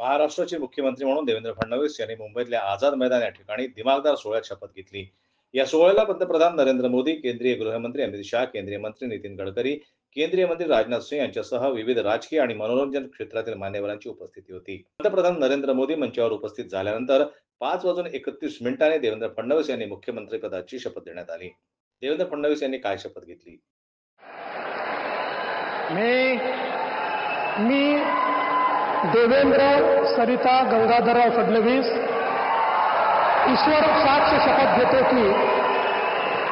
महाराष्ट्राचे मुख्यमंत्री म्हणून देवेंद्र फडणवीस यांनी मुंबईतल्या आझाद मैदान या ठिकाणी दिमागदार सोहळ्यात शपथ घेतली. या सोहळ्याला पंतप्रधान नरेंद्र मोदी, केंद्रीय गृहमंत्री अमित शाह, केंद्रीय मंत्री नितीन गडकरी, केंद्रीय मंत्री राजनाथ सिंह यांच्यासह विविध राजकीय आणि मनोरंजन क्षेत्रातील मान्यवरांची उपस्थिती होती. पंतप्रधान नरेंद्र मोदी मंचावर उपस्थित झाल्यानंतर 5:31 देवेंद्र फडणवीस यांनी मुख्यमंत्रीपदाची शपथ देण्यात आली. देवेंद्र फडणवीस यांनी काय शपथ घेतली? मी देवेंद्र सरिता गंगाधरराव फडणवीस ईश्वर साक्ष शपथ घेतो की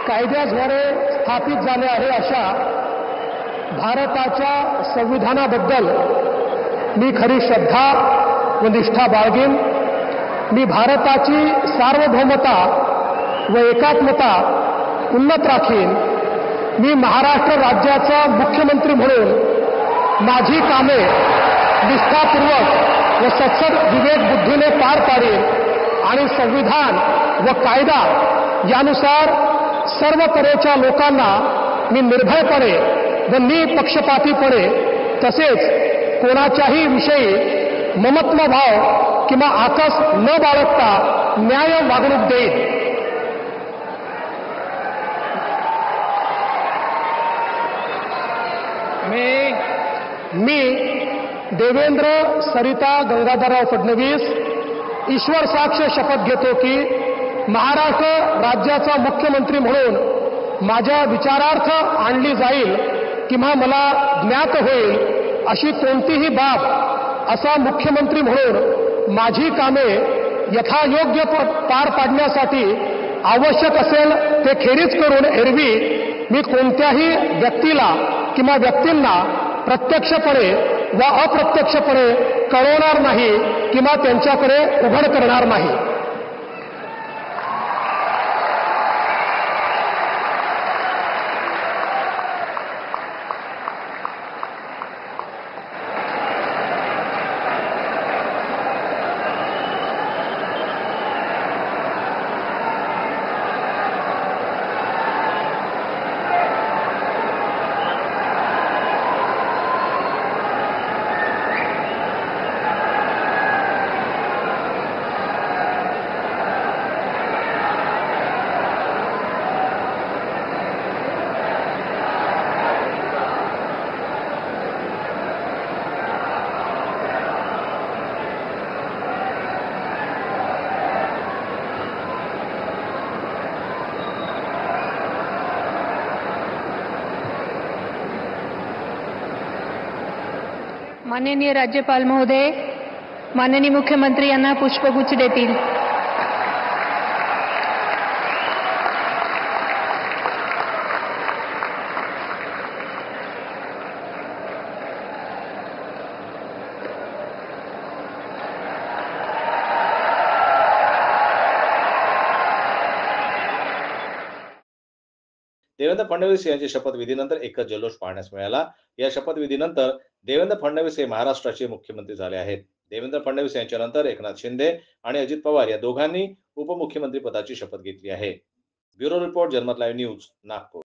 कायद्याद्वारे स्थापित झाले आहे अशा भारताच्या संविधानाबद्दल मी खरी श्रद्धा व निष्ठा बाळगेन. मी भारताची सार्वभौमता व एकात्मता उन्नत राखीन. मी महाराष्ट्र राज्याचा मुख्यमंत्री म्हणून माझी कामे निष्ठापूर्वक व सत्सद विवेक बुद्धीने पार पाडेल आणि संविधान व कायदा यानुसार सर्व तऱ्हेच्या लोकांना मी निर्भयपणे व निपक्षपातीपणे तसेच कोणाच्याही विषयी ममत्वभाव किंवा आकस न बाळगता न्याय वागणूक देईन. मी देवेंद्र सरिता गंगाधरराव फडणवीस ईश्वर साक्ष शपथ घेतो की महाराष्ट्र राज्याचा मुख्यमंत्री म्हणून माझ्या विचारार्थ आणली जाईल किंवा मला ज्ञात होईल अशी कोणतीही बाब असा मुख्यमंत्री म्हणून माझी कामे यथायोग्य पार पाडण्यासाठी आवश्यक असेल ते खेरीज करून एरवी मी कोणत्याही व्यक्तीला किंवा व्यक्तींना प्रत्यक्षपणे व अप्रत्यक्षपणे कळवणार नाही किंवा त्यांच्याकडे उघड करणार नाही. माननीय राज्यपाल महोदय, माननीय मुख्यमंत्री यांना पुष्पगुच्छ देतील. देवेंद्र फडणवीस यांच्या शपथविधीनंतर एकच जल्लोष पाहण्यास मिळाला. या शपथविधीनंतर देवेंद्र फडणवीस हे महाराष्ट्राचे मुख्यमंत्री झाले आहेत. देवेंद्र फडणवीस यांच्यानंतर एकनाथ शिंदे आणि अजित पवार या दोघांनी उपमुख्यमंत्री पदाची शपथ घेतली आहे. ब्युरो रिपोर्ट, जनमत लाईव्ह न्यूज, नागपूर.